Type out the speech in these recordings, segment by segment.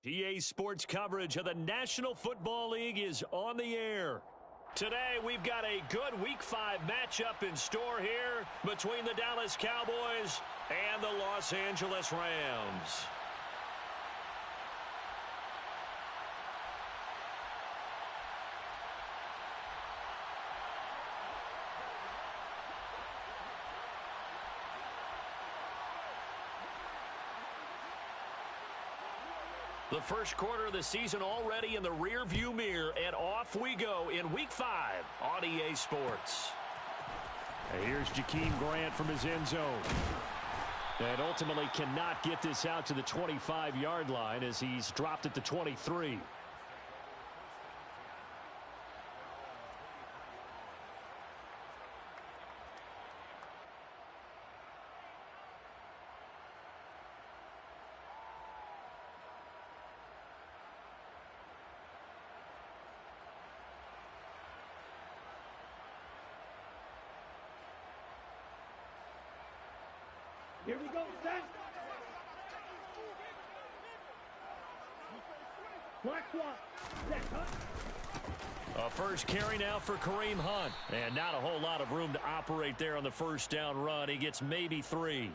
EA Sports coverage of the National Football League is on the air. Today, we've got a good Week 5 matchup in store here between the Dallas Cowboys and the Los Angeles Rams. The first quarter of the season already in the rearview mirror, and off we go in Week 5 on EA Sports. And here's Jakeem Grant from his end zone. And ultimately cannot get this out to the 25-yard line as he's dropped at the 23. Here we go, set. Black swap. Set, Hunt. A first carry now for Kareem Hunt. And not a whole lot of room to operate there on the first down run. He gets maybe 3.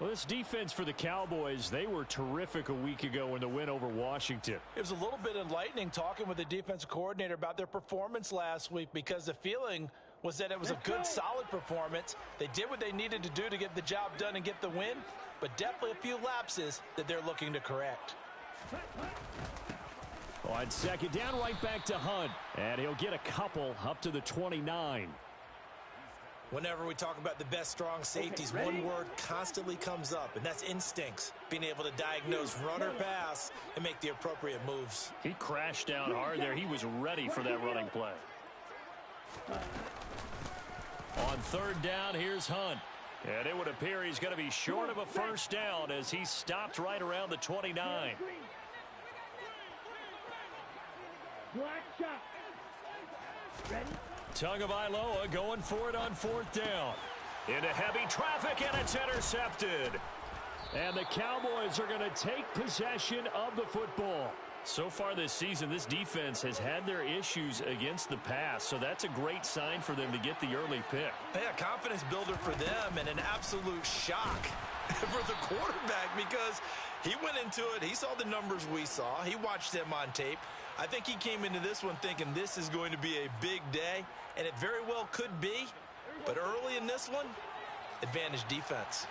Well, this defense for the Cowboys, they were terrific a week ago in the win over Washington. It was a little bit enlightening talking with the defensive coordinator about their performance last week because the feeling was that it was a good, solid performance. They did what they needed to do to get the job done and get the win, but definitely a few lapses that they're looking to correct. On second down, right back to Hunt, and he'll get a couple up to the 29. Whenever we talk about the best strong safeties, one word constantly comes up, and that's instincts. Being able to diagnose run or pass and make the appropriate moves. He crashed down hard there. He was ready for that running play. On third down, here's Hunt. And it would appear he's going to be short of a first down as he stopped right around the 29. Black shot. Ready? Tagovailoa going for it on fourth down. Into heavy traffic, and it's intercepted. And the Cowboys are going to take possession of the football. So far this season, this defense has had their issues against the pass, so that's a great sign for them to get the early pick. Yeah, confidence builder for them and an absolute shock for the quarterback because he went into it. He saw the numbers we saw. He watched them on tape. I think he came into this one thinking this is going to be a big day, and it very well could be. But early in this one, advantage defense.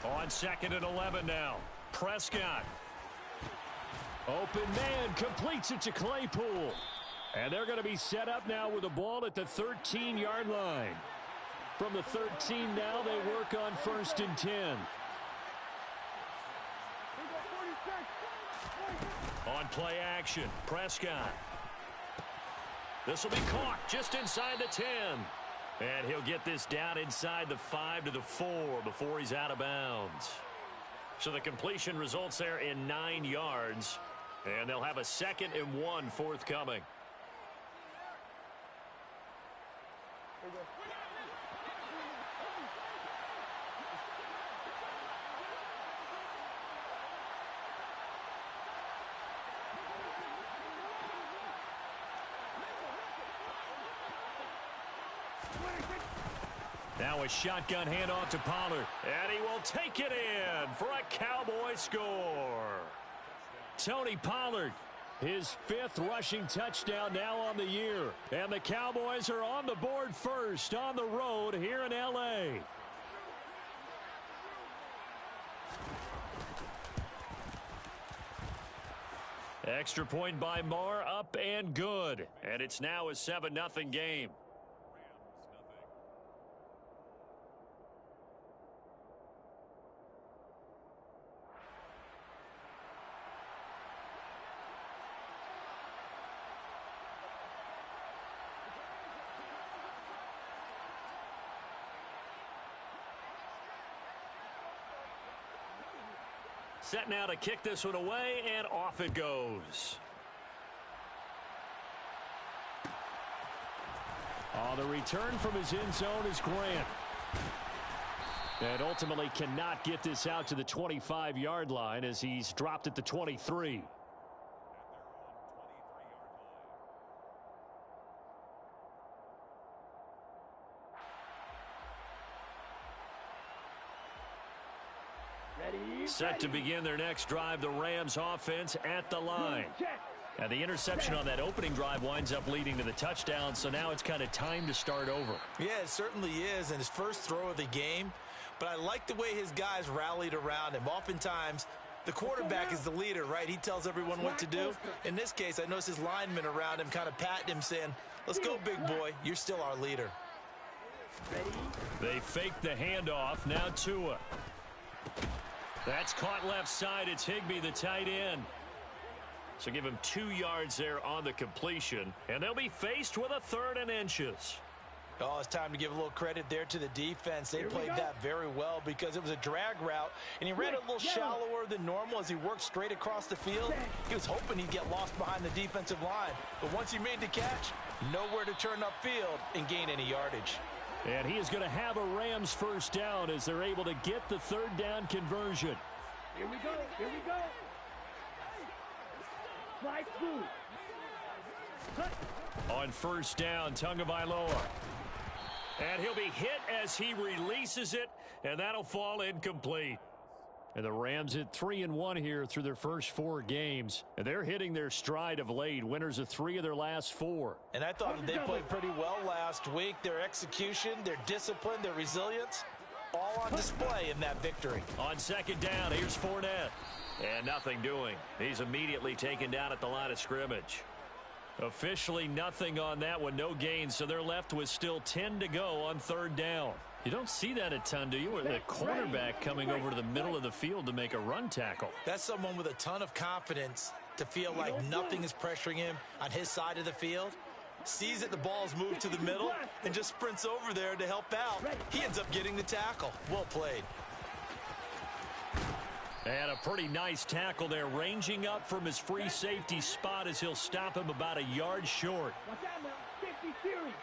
On second and 11 now. Prescott. Open man completes it to Claypool. And they're going to be set up now with the ball at the 13-yard line. From the 13 now, they work on first and 10. On play action, Prescott. This will be caught just inside the 10. And he'll get this down inside the 5 to the 4 before he's out of bounds. So the completion results there in 9 yards. And they'll have a 2nd and 1 forthcoming. Now a shotgun handoff to Pollard. And he will take it in for a Cowboy score. Tony Pollard, his 5th rushing touchdown now on the year. And the Cowboys are on the board first on the road here in L.A. Extra point by Marr, up and good. And it's now a 7-0 game. Set now to kick this one away, and off it goes. On the return from his end zone is Grant. And ultimately cannot get this out to the 25-yard line as he's dropped at the 23. Set to begin their next drive, the Rams offense at the line. And the interception on that opening drive winds up leading to the touchdown, so now it's kind of time to start over. Yeah, it certainly is, and his first throw of the game. But I like the way his guys rallied around him. Oftentimes, the quarterback is the leader, right? He tells everyone what to do. In this case, I noticed his linemen around him kind of patting him, saying, let's go, big boy. You're still our leader. They fake the handoff. Now Tua. That's caught left side. It's Higbee, the tight end. So give him 2 yards there on the completion. And they'll be faced with a 3rd and inches. Oh, it's time to give a little credit there to the defense. They played that very well because it was a drag route, and he ran a little shallower than normal as he worked straight across the field. He was hoping he'd get lost behind the defensive line. But once he made the catch, nowhere to turn upfield and gain any yardage. And he is going to have a Rams first down as they're able to get the 3rd down conversion. Here we go. Here we go. Slide through. On first down, Tagovailoa. And he'll be hit as he releases it, and that'll fall incomplete. And the Rams at 3-1 here through their first 4 games. And they're hitting their stride of late, winners of 3 of their last 4. And I thought they played pretty well last week. Their execution, their discipline, their resilience, all on display in that victory. On second down, here's Fournette. And nothing doing. He's immediately taken down at the line of scrimmage. Officially nothing on that one, no gain, so they're left with still 10 to go on 3rd down. You don't see that a ton, do you? With the cornerback coming over to the middle of the field to make a run tackle. That's someone with a ton of confidence to feel like nothing is pressuring him on his side of the field. Sees that the ball's moved to the middle and just sprints over there to help out. He ends up getting the tackle. Well played. And a pretty nice tackle there, ranging up from his free safety spot as he'll stop him about a yard short. Watch out now. 50 series.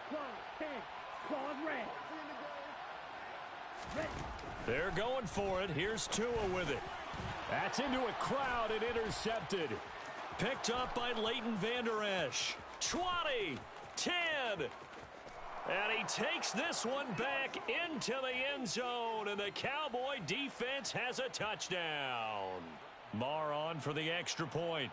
Claws 10. Claws red. Ready. They're going for it. Here's Tua with it. That's into a crowd and intercepted. Picked up by Leighton Vander Esch. 20, 10. And he takes this one back into the end zone, and the Cowboy defense has a touchdown. Marr on for the extra point.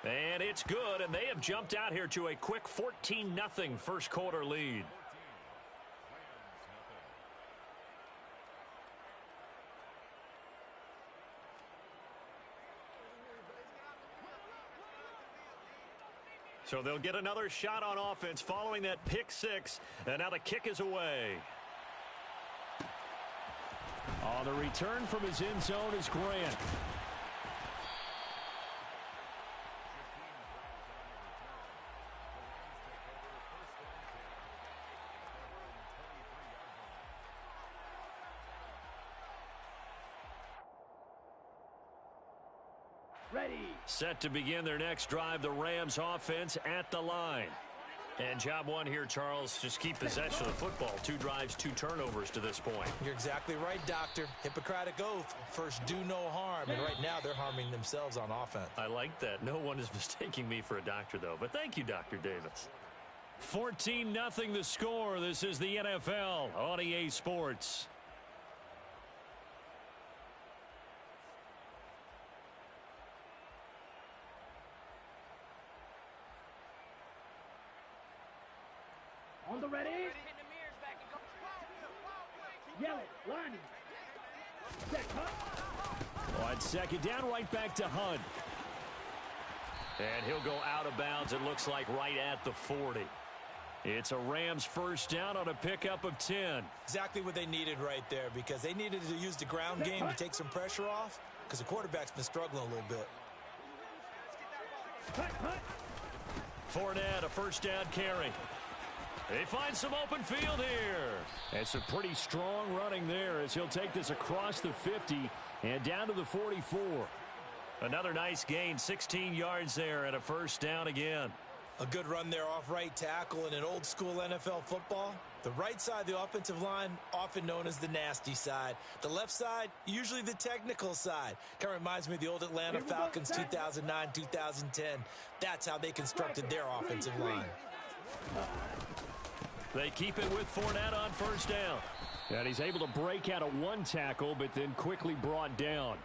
And it's good, and they have jumped out here to a quick 14-0 first quarter lead. So they'll get another shot on offense following that pick 6, and now the kick is away. On the return from his end zone is Grant. Ready. Set to begin their next drive, the Rams offense at the line. And job one here, Charles, just keep possession of the football. 2 drives, 2 turnovers to this point. You're exactly right, Doctor. Hippocratic oath. First, do no harm. And right now, they're harming themselves on offense. I like that. No one is mistaking me for a doctor, though. But thank you, Dr. Davis. 14-0 the score. This is the NFL on EA Sports. On the ready. Yell it. Lonnie. Set cut. On second down, right back to Hunt. And he'll go out of bounds, it looks like, right at the 40. It's a Rams first down on a pickup of 10. Exactly what they needed right there, because they needed to use the ground game to take some pressure off, because the quarterback's been struggling a little bit. Cut. Fournette, a first down carry. They find some open field here. And some pretty strong running there as he'll take this across the 50 and down to the 44. Another nice gain, 16 yards there and a first down again. A good run there off right tackle in an old school NFL football. The right side of the offensive line, often known as the nasty side. The left side, usually the technical side. Kind of reminds me of the old Atlanta Falcons 2009-2010. That's how they constructed their offensive line. They keep it with Fournette on first down. And he's able to break out of one tackle, but then quickly brought down.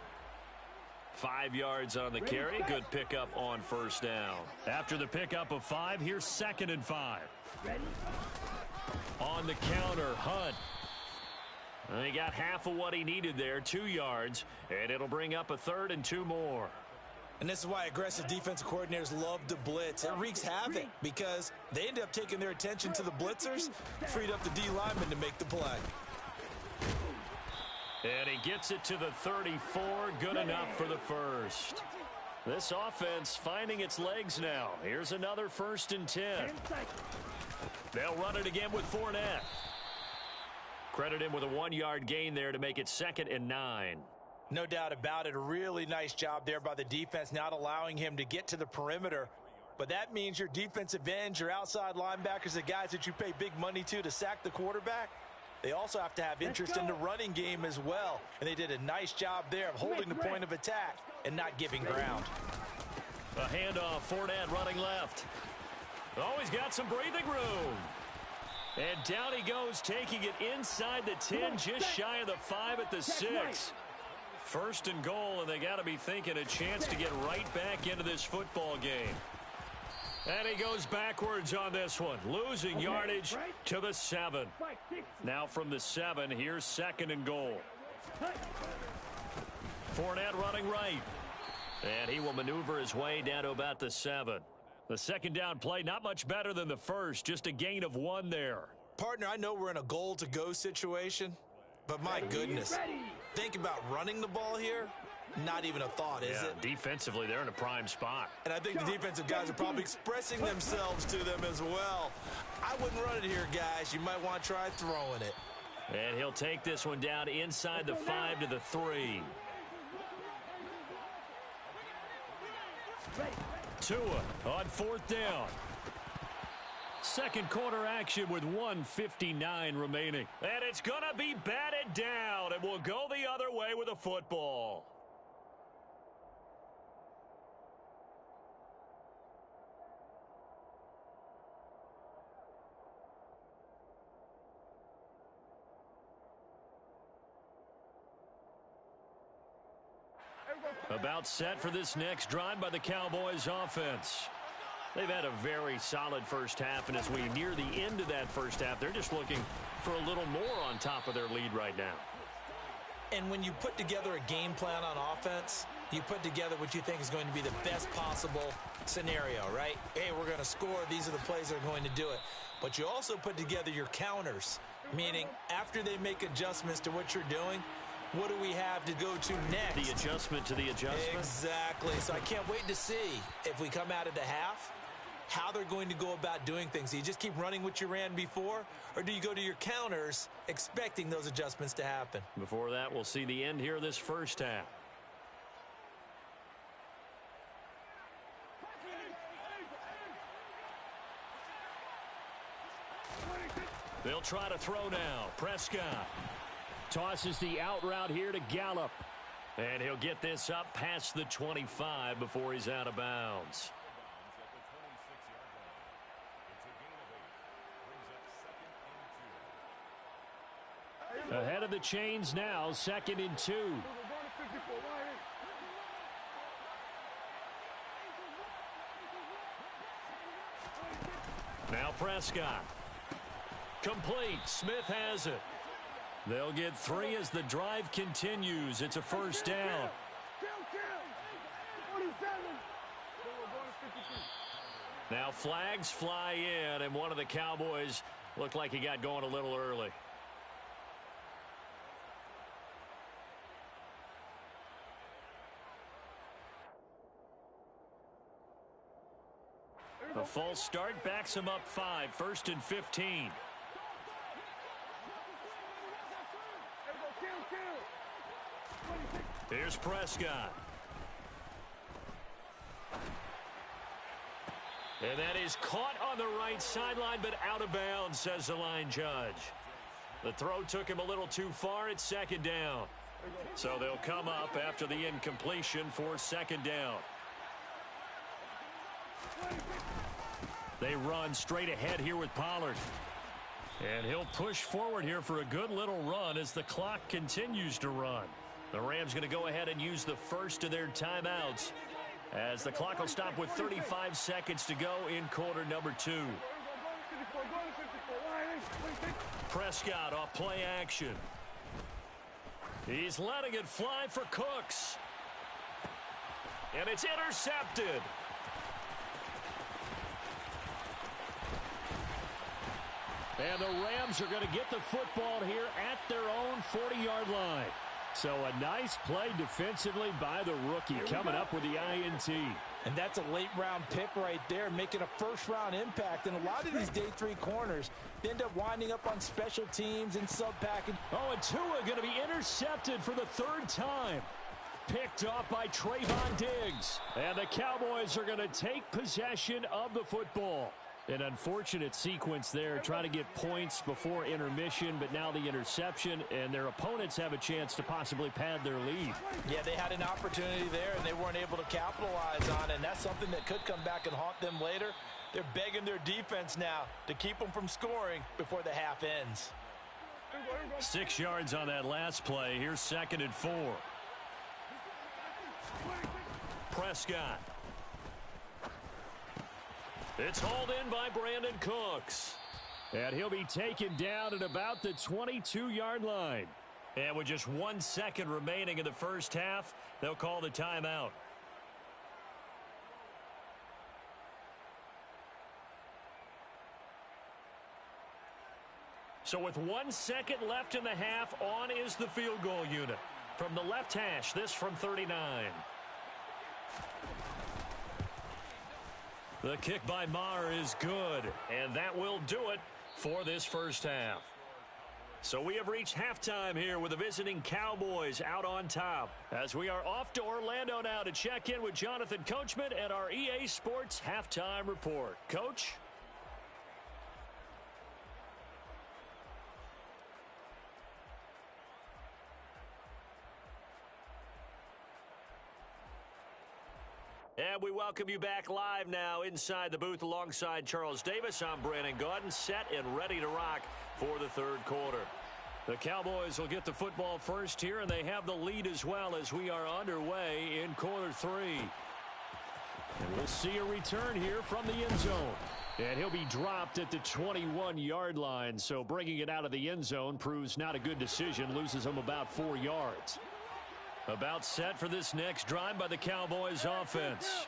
5 yards on the carry. Good pickup on first down. After the pickup of 5, here's 2nd and 5. On the counter, Hunt. He got half of what he needed there, 2 yards, and it'll bring up a 3rd and 2 more. And this is why aggressive defensive coordinators love to blitz. It wreaks havoc because they end up taking their attention to the blitzers, freed up the D lineman to make the play. And he gets it to the 34. Good enough for the first. This offense finding its legs now. Here's another 1st and 10. They'll run it again with Fournette. Credit him with a 1-yard gain there to make it 2nd and 9. No doubt about it. A really nice job there by the defense, not allowing him to get to the perimeter. But that means your defensive ends, your outside linebackers, the guys that you pay big money to sack the quarterback, they also have to have interest in the running game as well. And they did a nice job there of holding the point of attack and not giving ground. A handoff, Fournette running left. Oh, he's got some breathing room. And down he goes, taking it inside the 10, just shy of the 5 at the 6. 1st and goal, and they got to be thinking a chance to get right back into this football game. And he goes backwards on this one, losing yardage to the 7. Now from the 7, here's 2nd and goal. Fournette running right. And he will maneuver his way down to about the 7. The 2nd down play, not much better than the first, just a gain of 1 there. Partner, I know we're in a goal-to-go situation, but my goodness, think about running the ball here. Not even a thought, is it? Defensively, they're in a prime spot. And I think the defensive guys are probably expressing themselves to them as well. I wouldn't run it here, guys. You might want to try throwing it. And he'll take this one down inside the 5 to the 3. Tua on 4th down. Second quarter action with 1:59 remaining. And it's going to be batted down, and we'll go the other way with a football. About set for this next drive by the Cowboys offense. They've had a very solid first half, and as we near the end of that first half, they're just looking for a little more on top of their lead right now. And when you put together a game plan on offense, you put together what you think is going to be the best possible scenario, right? Hey, we're going to score. These are the plays that are going to do it. But you also put together your counters, meaning after they make adjustments to what you're doing, what do we have to go to next? The adjustment to the adjustment? Exactly. So I can't wait to see if we come out of the half, how they're going to go about doing things. Do you just keep running what you ran before, or do you go to your counters expecting those adjustments to happen? Before that, we'll see the end here of this first half. They'll try to throw now. Prescott tosses the out route here to Gallup. And he'll get this up past the 25 before he's out of bounds. Ahead of the chains now, 2nd and 2. Now Prescott. Complete. Smith has it. They'll get 3 as the drive continues. It's a first down. Now flags fly in, and one of the Cowboys looked like he got going a little early. A false start backs him up 5, 1st and 15. Here's Prescott. And that is caught on the right sideline, but out of bounds, says the line judge. The throw took him a little too far. It's 2nd down. So they'll come up after the incompletion for 2nd down. They run straight ahead here with Pollard. And he'll push forward here for a good little run as the clock continues to run. The Rams going to go ahead and use the first of their timeouts as the clock will stop with 35 seconds to go in quarter number 2. Prescott off play action. He's letting it fly for Cooks. And it's intercepted. And the Rams are going to get the football here at their own 40-yard line. So a nice play defensively by the rookie coming up with the INT. And that's a late-round pick right there, making a first-round impact. And a lot of these day 3 corners end up winding up on special teams and sub-package. Oh, and Tua going to be intercepted for the 3rd time. Picked off by Trayvon Diggs. And the Cowboys are going to take possession of the football. An unfortunate sequence there, trying to get points before intermission, but now the interception, and their opponents have a chance to possibly pad their lead. Yeah, they had an opportunity there, and they weren't able to capitalize on it, and that's something that could come back and haunt them later. They're begging their defense now to keep them from scoring before the half ends. 6 yards on that last play. Here's 2nd and 4. Prescott. It's hauled in by Brandon Cooks. And he'll be taken down at about the 22-yard line. And with just 1 second remaining in the first half, they'll call the timeout. So with 1 second left in the half, on is the field goal unit. From the left hash, this from 39. The kick by Maher is good, and that will do it for this first half. So we have reached halftime here with the visiting Cowboys out on top, as we are off to Orlando now to check in with Jonathan Coachman and our EA Sports Halftime Report. Coach? And we welcome you back live now inside the booth alongside Charles Davis. I'm Brandon Gaudin, set and ready to rock for the 3rd quarter. The Cowboys will get the football first here, and they have the lead as well as we are underway in quarter 3. And we'll see a return here from the end zone. And he'll be dropped at the 21-yard line, so bringing it out of the end zone proves not a good decision, loses him about 4 yards. About set for this next drive by the Cowboys offense.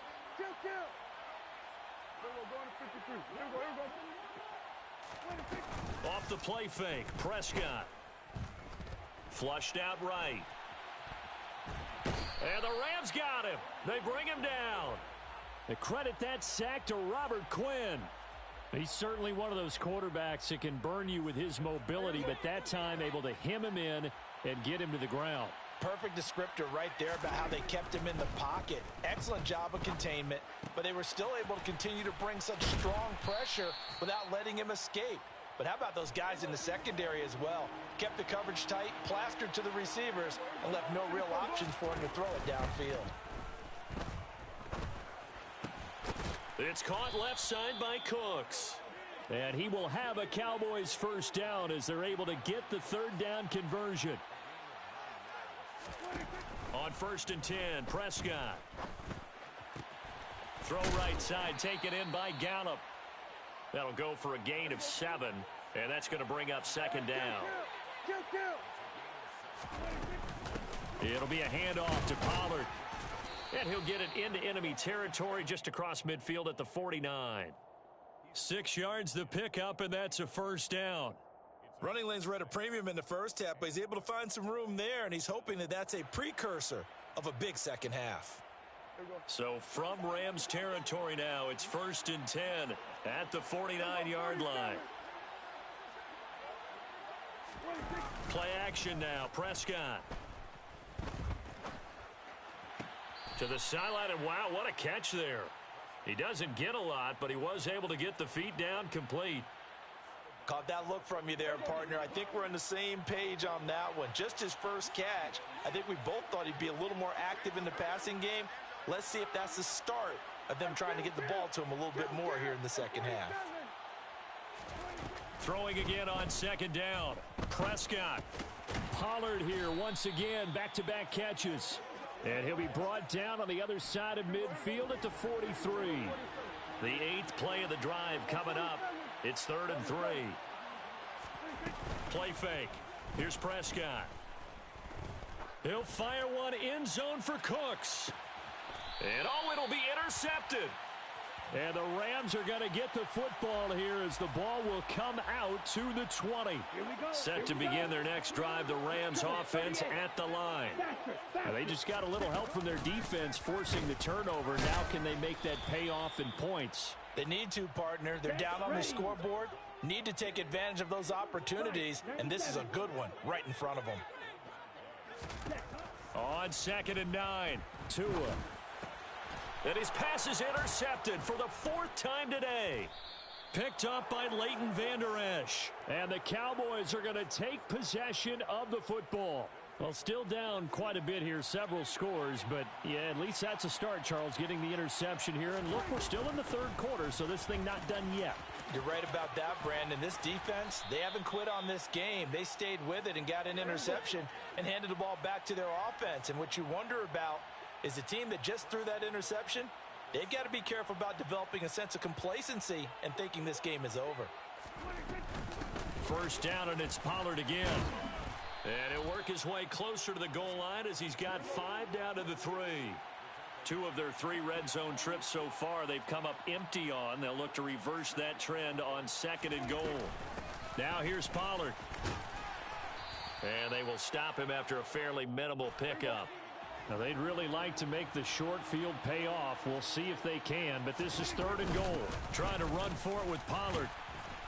Off the play fake, Prescott. Flushed out right. And the Rams got him. They bring him down. They credit that sack to Robert Quinn. He's certainly one of those quarterbacks that can burn you with his mobility, but that time able to hem him in and get him to the ground. Perfect descriptor right there about how they kept him in the pocket. Excellent job of containment, but they were still able to continue to bring such strong pressure without letting him escape. But how about those guys in the secondary as well? Kept the coverage tight, plastered to the receivers, and left no real options for him to throw it downfield. It's caught left side by Cooks. And he will have a Cowboys first down as they're able to get the 3rd down conversion. On 1st and 10, Prescott. Throw right side, taken in by Gallup. That'll go for a gain of 7, and that's going to bring up 2nd down. It'll be a handoff to Pollard. And he'll get it into enemy territory just across midfield at the 49. 6 yards the pickup, and that's a first down. Running lanes were at a premium in the first half, but he's able to find some room there, and he's hoping that that's a precursor of a big second half. So from Rams territory now, it's 1st and 10 at the 49-yard line. Play action now. Prescott. To the sideline, and wow, what a catch there. He doesn't get a lot, but he was able to get the feet down complete. Caught that look from you there, partner. I think we're on the same page on that one. Just his first catch, I think we both thought he'd be a little more active in the passing game. Let's see if that's the start of them trying to get the ball to him a little bit more here in the second half. Throwing again on 2nd down. Prescott. Pollard here once again, back-to-back catches. And he'll be brought down on the other side of midfield at the 43. The 8th play of the drive coming up. It's 3rd and 3. Play fake. Here's Prescott. He'll fire one end zone for Cooks. And oh, it'll be intercepted. And the Rams are going to get the football here as the ball will come out to the 20. Set to begin their next drive, the Rams offense at the line. Now they just got a little help from their defense forcing the turnover. Now can they make that pay off in points? They need to, partner. They're down on the scoreboard. Need to take advantage of those opportunities, and this is a good one right in front of them. On 2nd and 9, Tua. And his pass is intercepted for the 4th time today. Picked up by Leighton Vander Esch. And the Cowboys are going to take possession of the football. Well, still down quite a bit here, several scores, but yeah, at least that's a start, Charles, getting the interception here. And look, we're still in the 3rd quarter, so this thing not done yet. You're right about that, Brandon. This defense, they haven't quit on this game. They stayed with it and got an interception and handed the ball back to their offense. And what you wonder about is a team that just threw that interception, they've got to be careful about developing a sense of complacency and thinking this game is over. 1st down, and it's Pollard again. And he'll work his way closer to the goal line as he's got 5 down to the 3. 2 of their 3 red zone trips so far they've come up empty on. They'll look to reverse that trend on 2nd and goal. Now here's Pollard. And they will stop him after a fairly minimal pickup. Now they'd really like to make the short field pay off. We'll see if they can, but this is 3rd and goal. Trying to run for it with Pollard.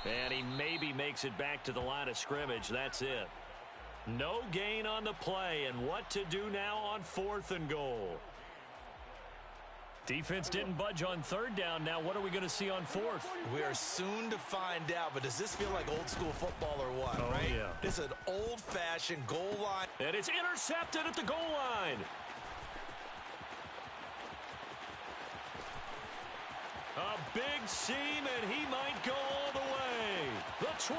And he maybe makes it back to the line of scrimmage. That's it. No gain on the play, and what to do now on 4th and goal. Defense didn't budge on 3rd down. Now what are we going to see on 4th? We are soon to find out, but does this feel like old school football or what, right? Yeah. This is an old-fashioned goal line. And it's intercepted at the goal line. A big seam, and he might go all the way. The 20.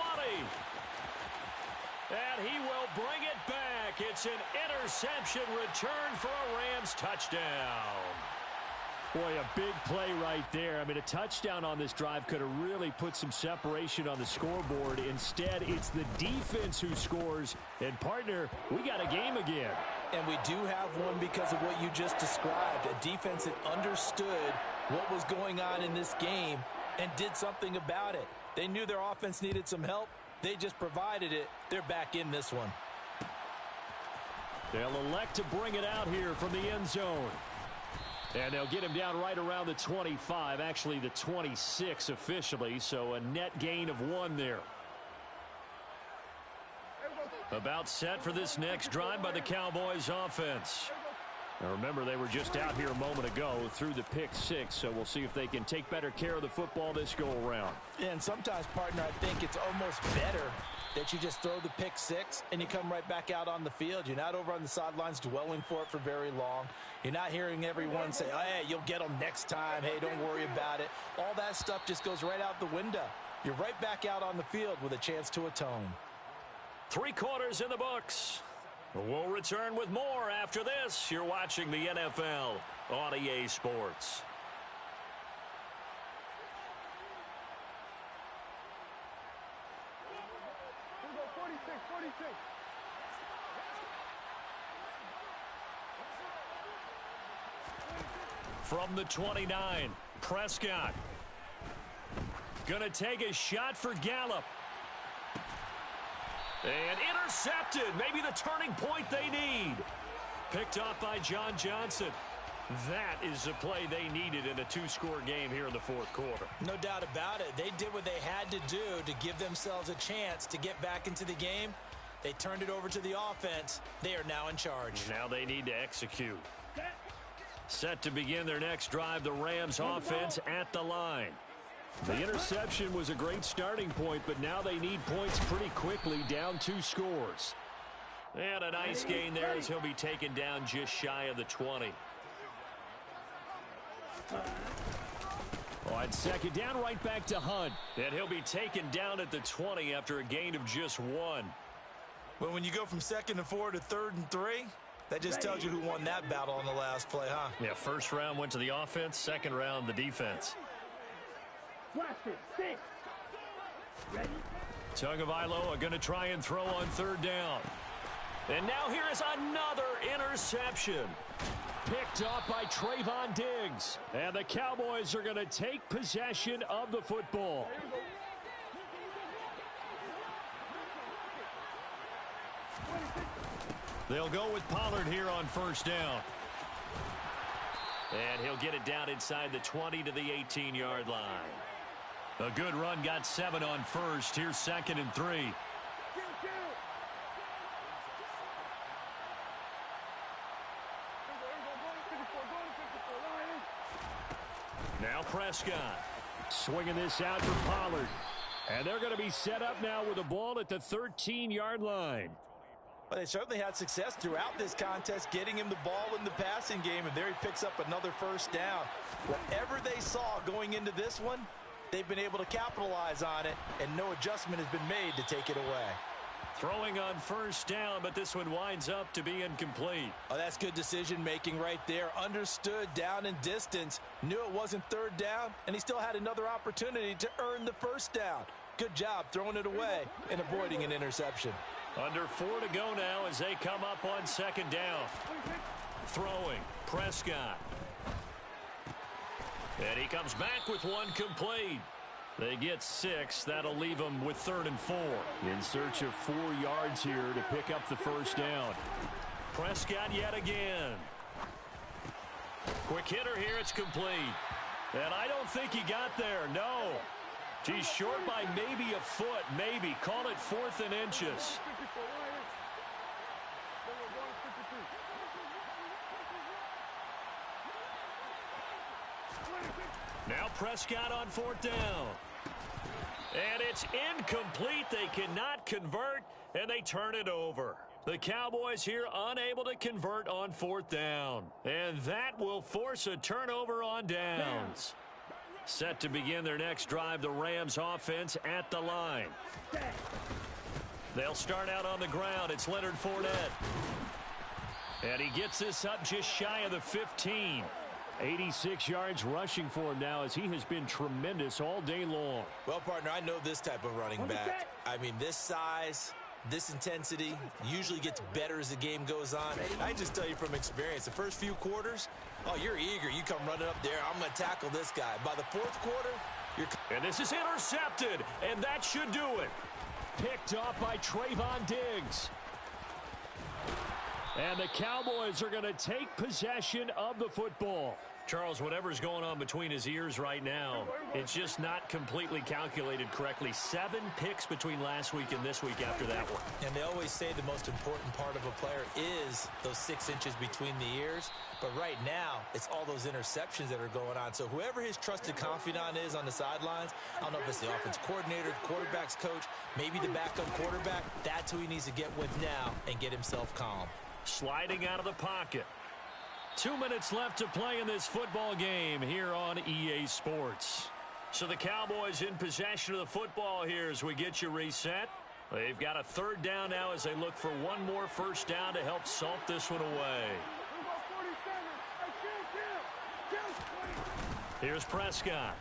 And he will bring it back. It's an interception return for a Rams touchdown. Boy, a big play right there. I mean, a touchdown on this drive could have really put some separation on the scoreboard. Instead, it's the defense who scores. And, partner, we got a game again. And we do have one because of what you just described. A defense that understood what was going on in this game and did something about it. They knew their offense needed some help. They just provided it. They're back in this one. They'll elect to bring it out here from the end zone. And they'll get him down right around the 25, actually the 26 officially, so a net gain of 1 there. About set for this next drive by the Cowboys offense. Now remember, they were just out here a moment ago through the pick 6, so we'll see if they can take better care of the football this go-around. And sometimes, partner, I think it's almost better that you just throw the pick 6 and you come right back out on the field. You're not over on the sidelines dwelling for it for very long. You're not hearing everyone say, hey, you'll get them next time. Hey, don't worry about it. All that stuff just goes right out the window. You're right back out on the field with a chance to atone. 3 quarters in the books. We'll return with more after this. You're watching the NFL on EA Sports. From the 29, Prescott. Gonna take a shot for Gallup. And intercepted. Maybe the turning point they need. Picked up by John Johnson. That is the play they needed in a two-score game here in the fourth quarter. No doubt about it. They did what they had to do to give themselves a chance to get back into the game. They turned it over to the offense. They are now in charge. Now they need to execute. Set to begin their next drive, the Rams offense at the line. The interception was a great starting point, but now they need points pretty quickly, down 2 scores. And a nice gain there as he'll be taken down just shy of the 20. On second down, right back to Hunt. And he'll be taken down at the 20 after a gain of just 1. Well, when you go from 2nd and 4 to 3rd and 3, that just tells you who won that battle on the last play, huh? Yeah, first round went to the offense, second round the defense. Blaster, 6. Ready? Tagovailoa are going to try and throw on 3rd down. And now here is another interception. Picked off by Trayvon Diggs. And the Cowboys are going to take possession of the football. They'll go with Pollard here on 1st down. And he'll get it down inside the 20 to the 18-yard line. A good run, got 7 on 1st. Here's 2nd and 3. Now Prescott. Swinging this out for Pollard. And they're going to be set up now with the ball at the 13-yard line. Well, they certainly had success throughout this contest, getting him the ball in the passing game, and there he picks up another 1st down. Whatever they saw going into this one, they've been able to capitalize on it, and no adjustment has been made to take it away. Throwing on 1st down, but this one winds up to be incomplete. Oh, that's good decision-making right there. Understood down and distance, knew it wasn't 3rd down, and he still had another opportunity to earn the 1st down. Good job throwing it away and avoiding an interception. Under 4 to go now as they come up on 2nd down. Throwing, Prescott. And he comes back with one complete. They get 6. That'll leave them with 3rd and 4. In search of 4 yards here to pick up the 1st down. Prescott yet again. Quick hitter here, it's complete. And I don't think he got there, no. He's short by maybe a foot, maybe. Call it 4th and inches. Now Prescott on 4th down. And it's incomplete. They cannot convert, and they turn it over. The Cowboys here unable to convert on 4th down. And that will force a turnover on downs. Set to begin their next drive, the Rams offense at the line. They'll start out on the ground. It's Leonard Fournette. And he gets this up just shy of the 15. 86 yards rushing for him now as he has been tremendous all day long. Well, partner, I know this type of running back. I mean, this size, this intensity usually gets better as the game goes on. I just tell you from experience, the first few quarters, oh, you're eager. You come running up there. I'm going to tackle this guy. By the 4th quarter, you're... And this is intercepted, and that should do it. Picked off by Trayvon Diggs. And the Cowboys are going to take possession of the football. Charles, whatever's going on between his ears right now, it's just not completely calculated correctly. 7 picks between last week and this week after that one. And they always say the most important part of a player is those 6 inches between the ears. But right now, it's all those interceptions that are going on. So whoever his trusted confidant is on the sidelines, I don't know if it's the offense coordinator, the quarterback's coach, maybe the backup quarterback, that's who he needs to get with now and get himself calm. Sliding out of the pocket. 2 minutes left to play in this football game here on EA Sports. So the Cowboys in possession of the football here as we get you reset. They've got a 3rd down now as they look for one more 1st down to help salt this one away. Here's Prescott.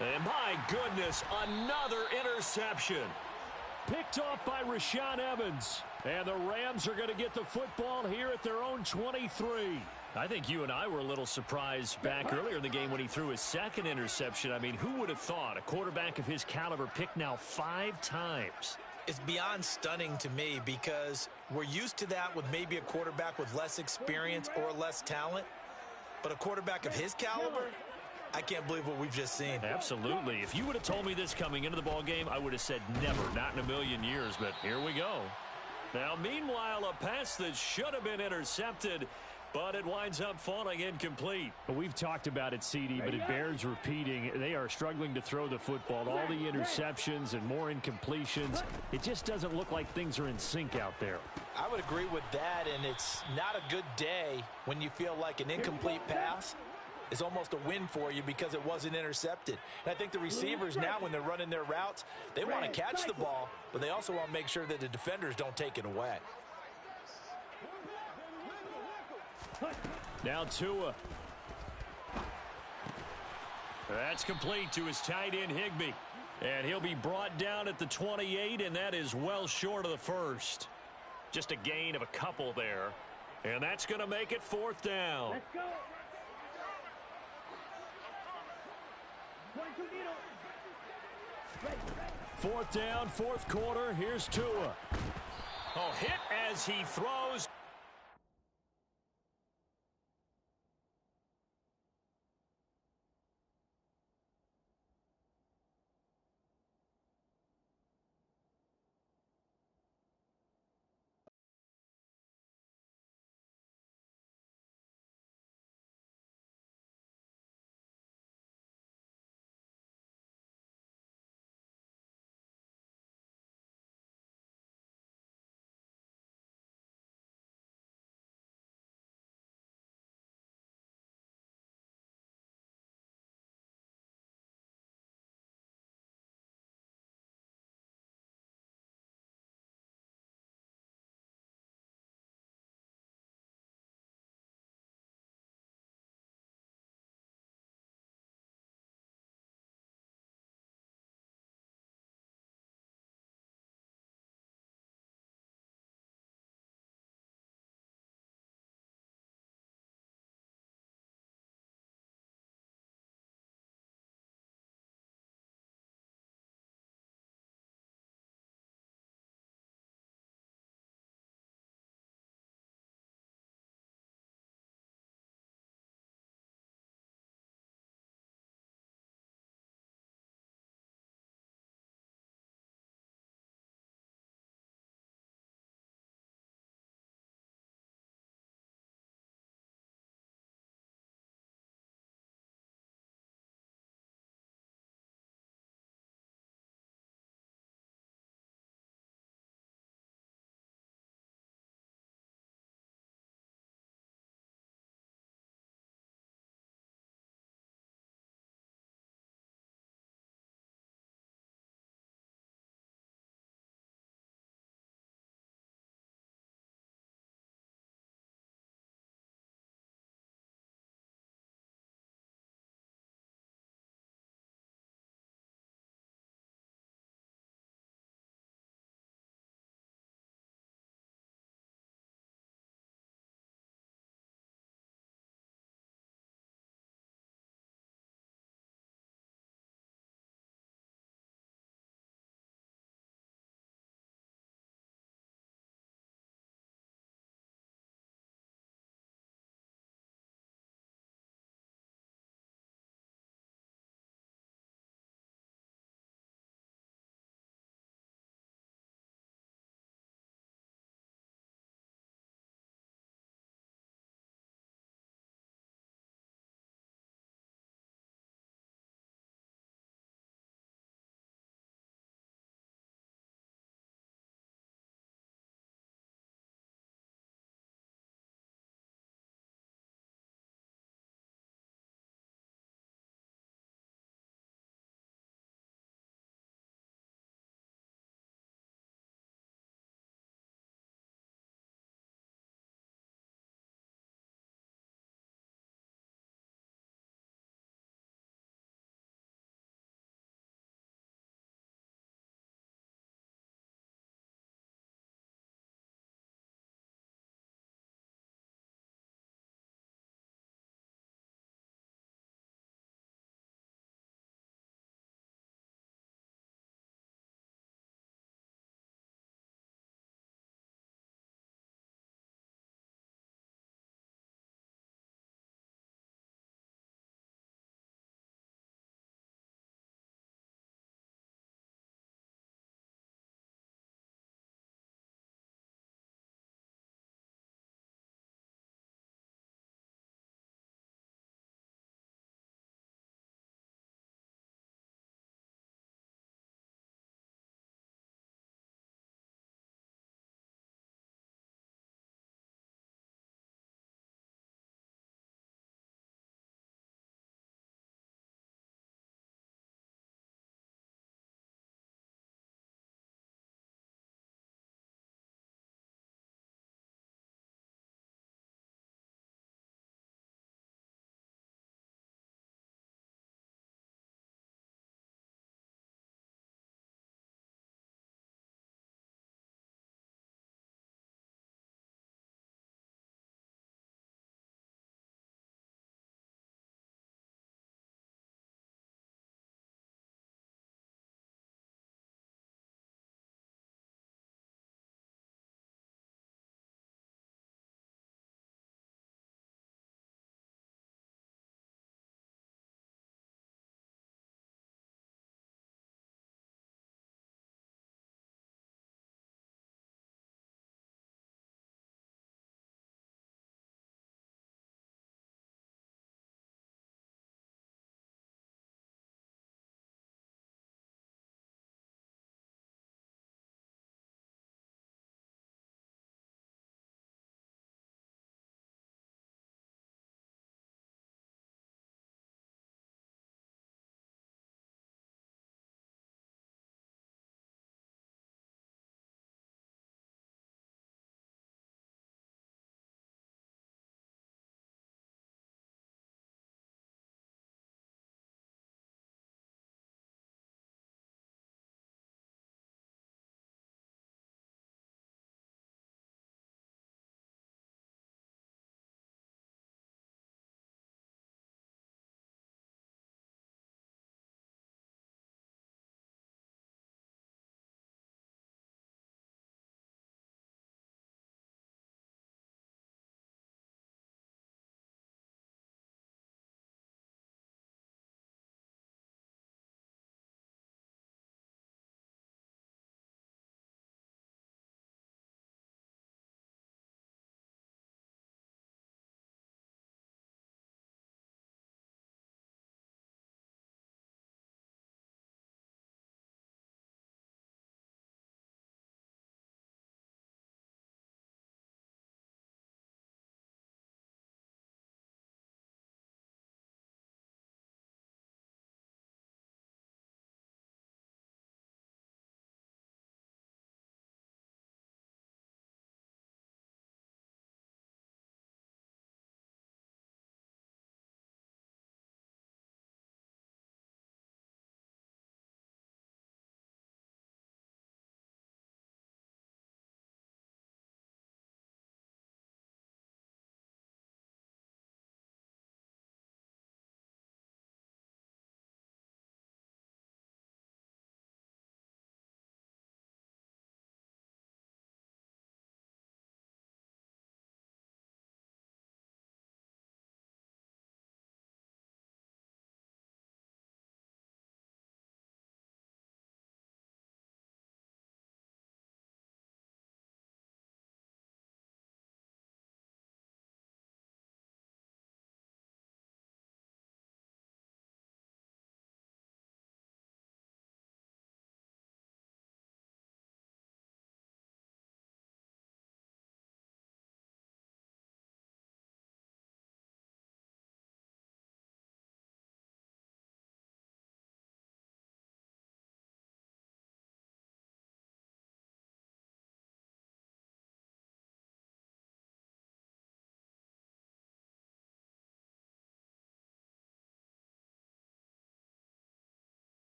And my goodness, another interception. Picked off by Rashaan Evans. And the Rams are going to get the football here at their own 23. I think you and I were a little surprised back earlier in the game when he threw his 2nd interception. I mean, who would have thought a quarterback of his caliber picked now 5 times? is beyond stunning to me because we're used to that with maybe a quarterback with less experience or less talent. But a quarterback of his caliber, I can't believe what we've just seen. Absolutely. If you would have told me this coming into the ballgame, I would have said never, not in a million years. But here we go. Now, meanwhile, a pass that should have been intercepted, but it winds up falling incomplete. We've talked about it, CD, but it bears repeating. They are struggling to throw the football. All the interceptions and more incompletions. It just doesn't look like things are in sync out there. I would agree with that, and it's not a good day when you feel like an incomplete pass is almost a win for you because it wasn't intercepted. And I think the receivers now, when they're running their routes, they want to catch the ball, but they also want to make sure that the defenders don't take it away. Now Tua. That's complete to his tight end, Higbee. And he'll be brought down at the 28, and that is well short of the first. Just a gain of a couple there. And that's going to make it 4th down. Let's go. Fourth down, 4th quarter. Here's Tua. Oh, hit as he throws.